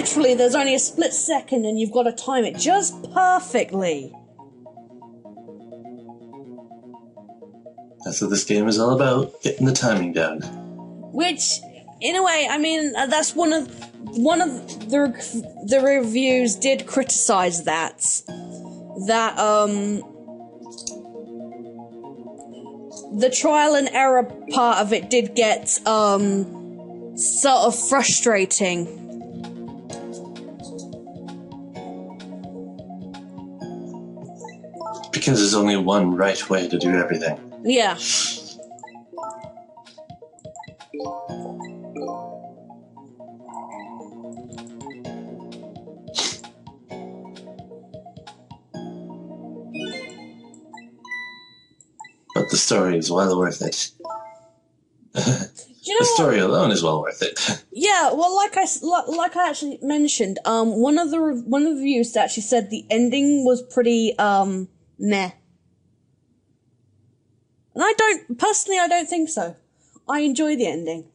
literally, there's only a split second and you've got to time it just perfectly. That's what this game is all about, getting the timing down. Which, in a way, I mean, that's one of the reviews did criticize that the trial and error part of it did get sort of frustrating. Because there's only one right way to do everything. Yeah. But the story is well worth it. You know the story alone is well worth it. Yeah, well, like I actually mentioned, one of the reviews actually said the ending was pretty meh. And I don't think so. I enjoy the ending.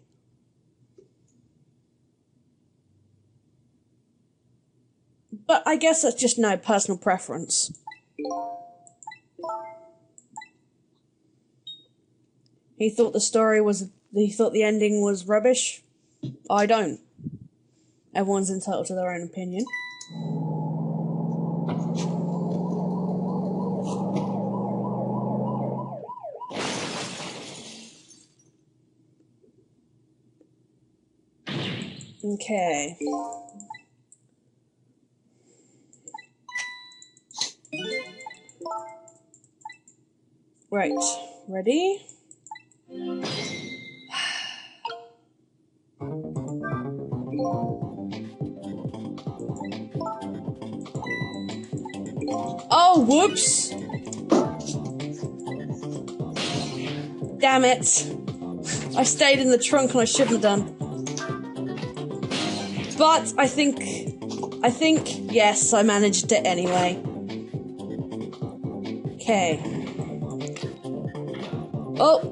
But I guess that's just no personal preference. He thought the ending was rubbish. I don't. Everyone's entitled to their own opinion. Okay. Right. Ready? Oh, whoops! Damn it. I stayed in the trunk and I shouldn't have done. But I think, yes, I managed it anyway. Okay. Oh!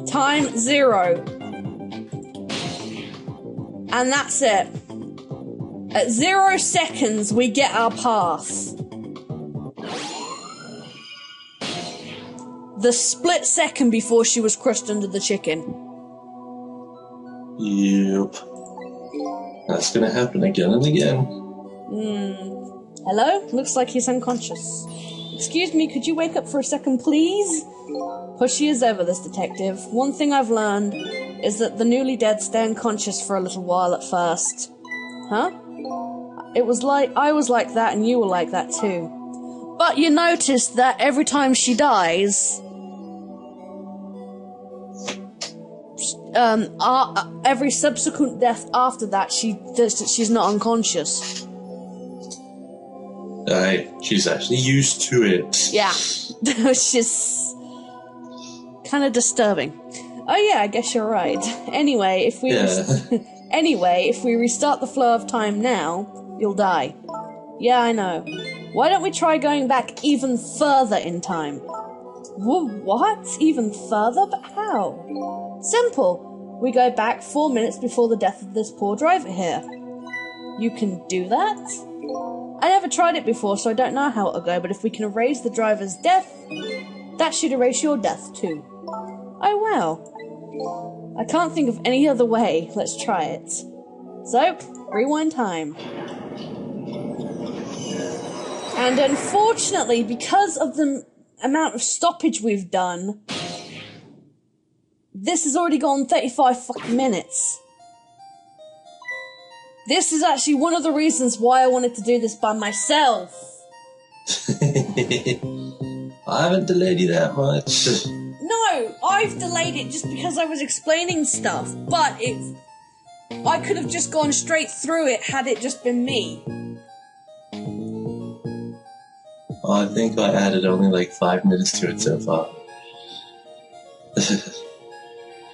Time 0. And that's it. At 0 seconds, we get our path. The split second before she was crushed under the chicken. Yep. That's gonna happen again and again. Hello? Looks like he's unconscious. Excuse me, could you wake up for a second, please? Pushy as ever, this detective. One thing I've learned is that the newly dead stay unconscious for a little while at first. Huh? It was like, I was like that and you were like that too. But you notice that every time she dies, every subsequent death after that, she's not unconscious. She's actually used to it. Yeah. Which is kind of disturbing. Oh yeah, I guess you're right. Anyway, if we restart the flow of time now, you'll die. Yeah, I know. Why don't we try going back even further in time? What? Even further? But how? Simple. We go back 4 minutes before the death of this poor driver here. You can do that? I never tried it before, so I don't know how it'll go, but if we can erase the driver's death, that should erase your death too. Oh wow. I can't think of any other way. Let's try it. So, rewind time. And unfortunately, because of the amount of stoppage we've done, this has already gone 35 fucking minutes. This is actually one of the reasons why I wanted to do this by myself. I haven't delayed you that much. No, I've delayed it just because I was explaining stuff, but I could have just gone straight through it had it just been me. Well, I think I added only like 5 minutes to it so far.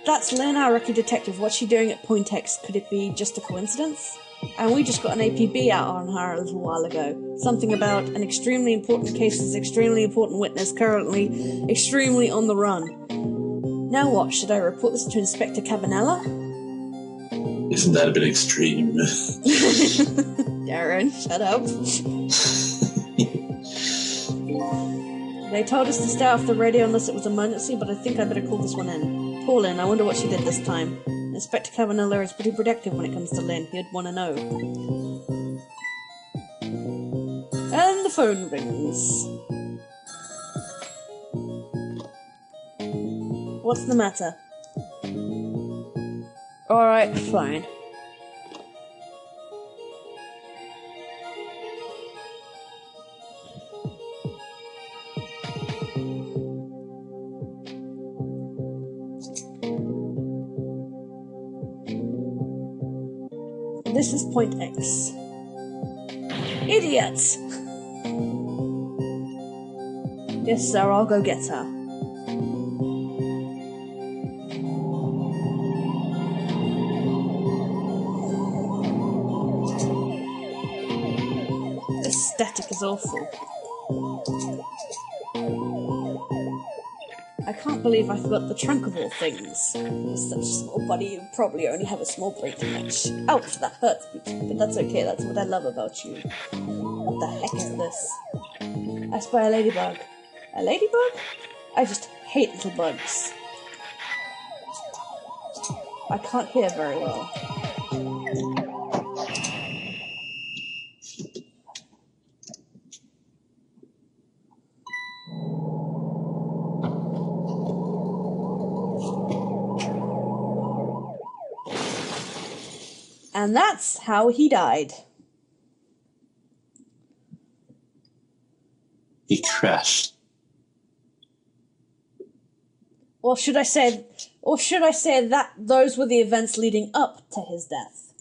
That's Lynne, our rookie detective. What's she doing at Point X? Could it be just a coincidence? And we just got an APB out on her a little while ago. Something about an extremely important case with an extremely important witness currently extremely on the run. Now what? Should I report this to Inspector Cabanella? Isn't that a bit extreme? Darren, shut up. They told us to stay off the radio unless it was emergency, but I think I better call this one in. Poor Lynne, I wonder what she did this time. Inspector Cavanilla is pretty protective when it comes to Lynne. He'd want to know. And the phone rings. What's the matter? Alright, fine. This is point X. Idiots! Yes, sir, I'll go get her. The static is awful. I can't believe I forgot the trunk of all things. You're such a small body, you probably only have a small brain to match. Ouch, that hurts me, but that's okay, that's what I love about you. What the heck is this? I spy a ladybug. A ladybug? I just hate little bugs. I can't hear very well. And that's how he died. He crashed. Or should I say that those were the events leading up to his death?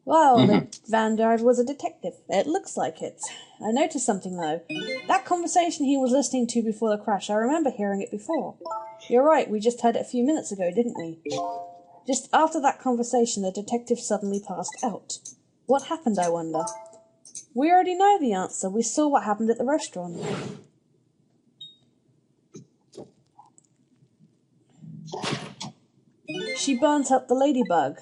Well, the van driver was a detective. It looks like it. I noticed something, though. That conversation he was listening to before the crash, I remember hearing it before. You're right, we just heard it a few minutes ago, didn't we? Just after that conversation, the detective suddenly passed out. What happened, I wonder? We already know the answer. We saw what happened at the restaurant. She burnt up the ladybug.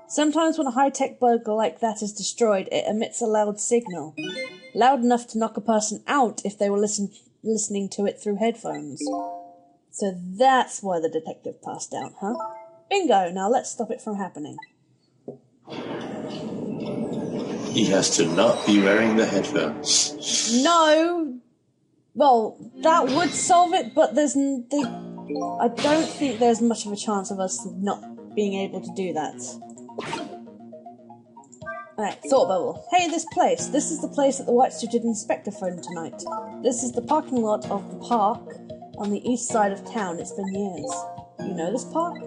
Sometimes when a high-tech bug like that is destroyed, it emits a loud signal. Loud enough to knock a person out if they were listening to it through headphones. So that's why the detective passed out, huh? Bingo! Now let's stop it from happening. He has to not be wearing the headphones. No! Well, that would solve it, but I don't think there's much of a chance of us not being able to do that. Alright, thought bubble. Hey, this place. This is the place that the white-suited inspector phoned tonight. This is the parking lot of the park on the east side of town. It's been years. You know this park?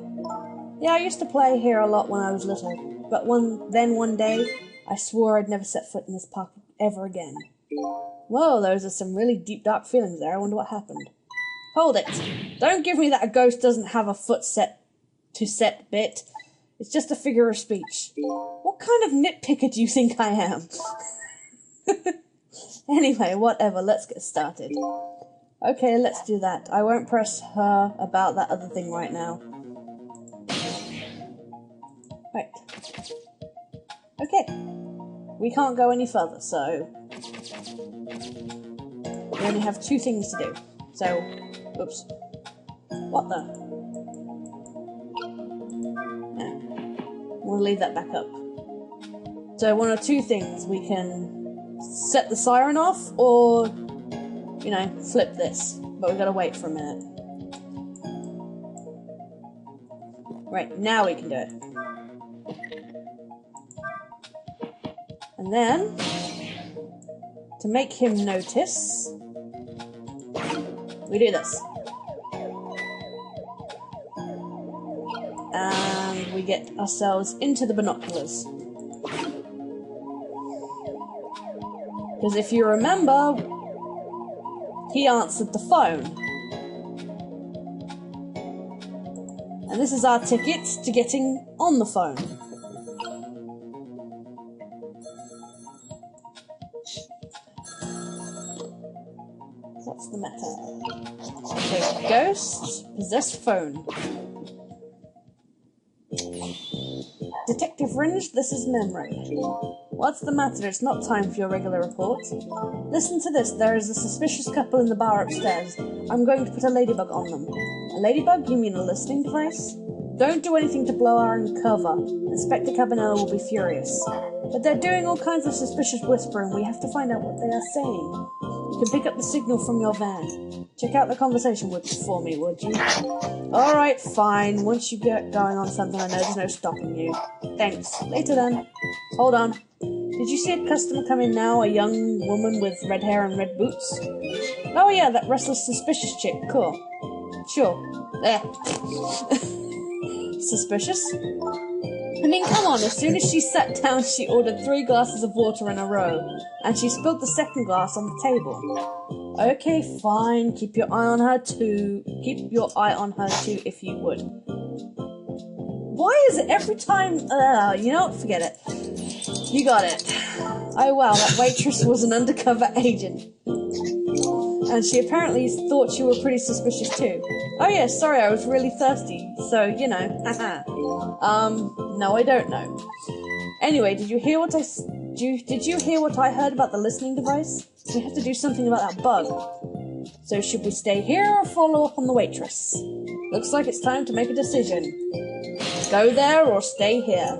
Yeah, I used to play here a lot when I was little, but one day, I swore I'd never set foot in this park ever again. Whoa, those are some really deep, dark feelings there. I wonder what happened. Hold it! Don't give me that a ghost doesn't have a foot set bit. It's just a figure of speech. What kind of nitpicker do you think I am? Anyway, whatever, let's get started. Okay, let's do that. I won't press her about that other thing right now. Right. Okay. We can't go any further, so we only have two things to do. So, oops. What the? No. We'll leave that back up. So one of two things. We can set the siren off, or, you know, flip this. But we've got to wait for a minute. Right, now we can do it. And then, to make him notice, we do this. And we get ourselves into the binoculars. Because if you remember, he answered the phone. And this is our ticket to getting on the phone. What's the matter? Okay, ghost, possessed phone. Detective Ringe, this is Memory. What's the matter? It's not time for your regular report. Listen to this. There is a suspicious couple in the bar upstairs. I'm going to put a ladybug on them. A ladybug? You mean a listening device? Don't do anything to blow our cover. Inspector Cabanela will be furious. But they're doing all kinds of suspicious whispering. We have to find out what they are saying. You can pick up the signal from your van. Check out the conversation for me, would you? Alright, fine. Once you get going on something, I know there's no stopping you. Thanks. Later then. Hold on. Did you see a customer come in now? A young woman with red hair and red boots? Oh yeah, that restless, suspicious chick. Cool. Sure. There. Suspicious? I mean, come on, as soon as she sat down, she ordered 3 glasses of water in a row, and she spilled the second glass on the table. Okay, fine, keep your eye on her too. Keep your eye on her too, if you would. Why is it every time, you know what, forget it. You got it. Oh wow, that waitress was an undercover agent. And she apparently thought you were pretty suspicious too. Oh yeah, sorry, I was really thirsty, so, you know, haha. No, I don't know. Anyway, did you hear what I heard about the listening device? We have to do something about that bug. So should we stay here or follow up on the waitress? Looks like it's time to make a decision. Go there or stay here?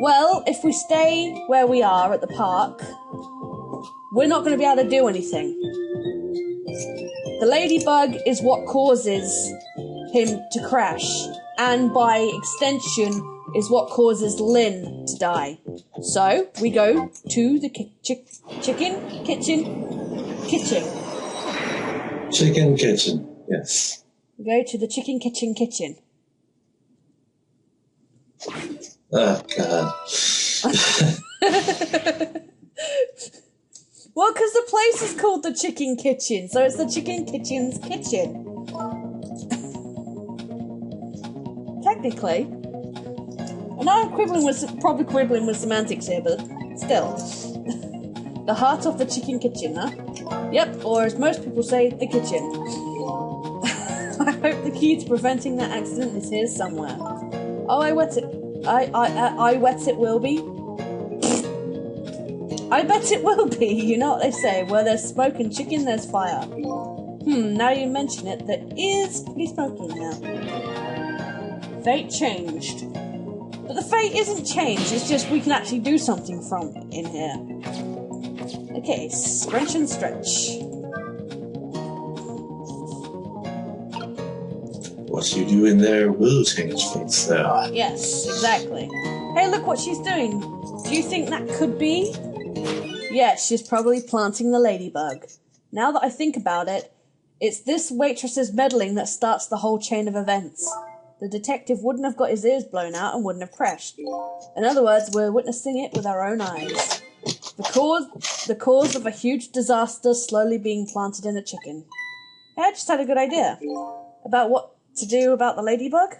Well, if we stay where we are at the park, we're not going to be able to do anything. The ladybug is what causes him to crash, and by extension is what causes Lynne to die. So, we go to the kitchen. Chicken kitchen, yes. We go to the chicken kitchen. Oh, God. Well, because the place is called the Chicken Kitchen, so it's the Chicken Kitchen's kitchen. Technically. I know I'm probably quibbling with semantics here, but still. The heart of the Chicken Kitchen, huh? Yep, or as most people say, the kitchen. I hope the key to preventing that accident is here somewhere. Oh, I bet it will be. I bet it will be, you know what they say, where there's smoke and chicken, there's fire. Now you mention it, there is pretty smoky now. Fate changed. But the fate isn't changed, it's just we can actually do something from in here. Okay, scrunch and stretch. What you do in there will change things, though. Yes, exactly. Hey, look what she's doing. Do you think that could be? Yes, she's probably planting the ladybug. Now that I think about it, it's this waitress's meddling that starts the whole chain of events. The detective wouldn't have got his ears blown out and wouldn't have crashed. In other words, we're witnessing it with our own eyes. The cause of a huge disaster slowly being planted in a chicken. Hey, I just had a good idea. About what to do about the ladybug?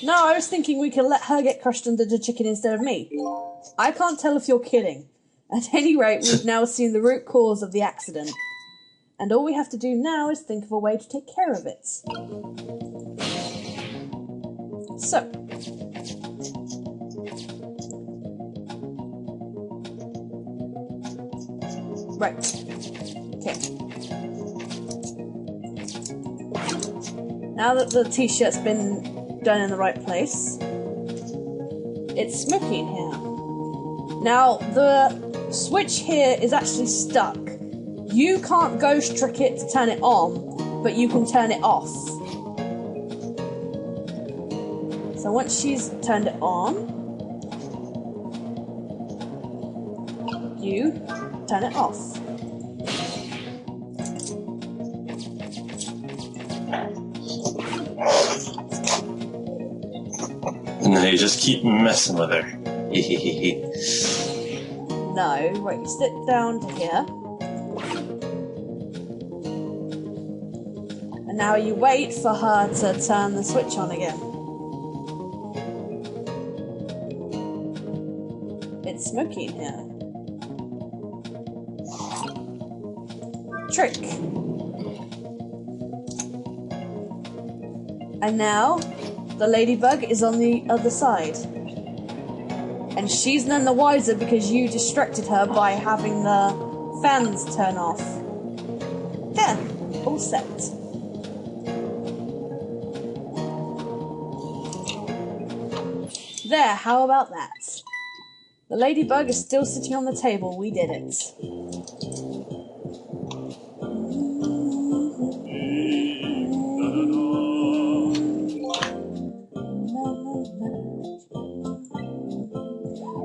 No, I was thinking we could let her get crushed under the chicken instead of me. I can't tell if you're kidding. At any rate, we've now seen the root cause of the accident. And all we have to do now is think of a way to take care of it. So. Right. Okay. Now that the t-shirt's been done in the right place, it's smoky in here. Now, the switch here is actually stuck. You can't ghost trick it to turn it on, but you can turn it off. So once she's turned it on, you turn it off. No, you just keep messing with her. No, right, you sit down to here. And now you wait for her to turn the switch on again. It's smoky in here. Trick. And now, the ladybug is on the other side. And she's none the wiser because you distracted her by having the fans turn off. There, all set. There, how about that? The ladybug is still sitting on the table. We did it.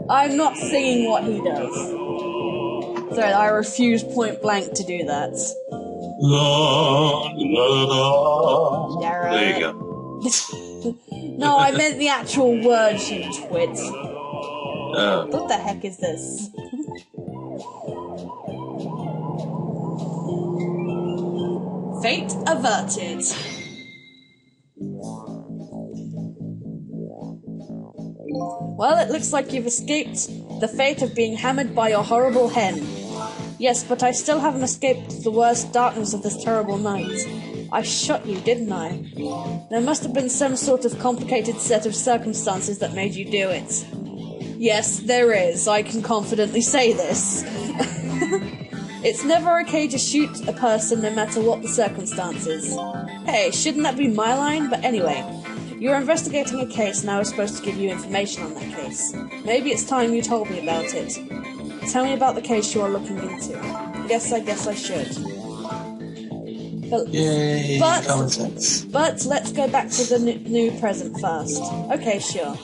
I'm not singing what he does. Sorry, I refuse point blank to do that. There you go. No, I meant the actual words, you twit. Oh. What the heck is this? Fate averted. Well, it looks like you've escaped the fate of being hammered by your horrible hen. Yes, but I still haven't escaped the worst darkness of this terrible night. I shot you, didn't I? There must have been some sort of complicated set of circumstances that made you do it. Yes, there is. I can confidently say this. It's never okay to shoot a person no matter what the circumstances. Hey, shouldn't that be my line? But anyway, you're investigating a case and I was supposed to give you information on that case. Maybe it's time you told me about it. Tell me about the case you are looking into. I guess I should. Yay, common sense. But let's go back to the new present first. Okay, sure.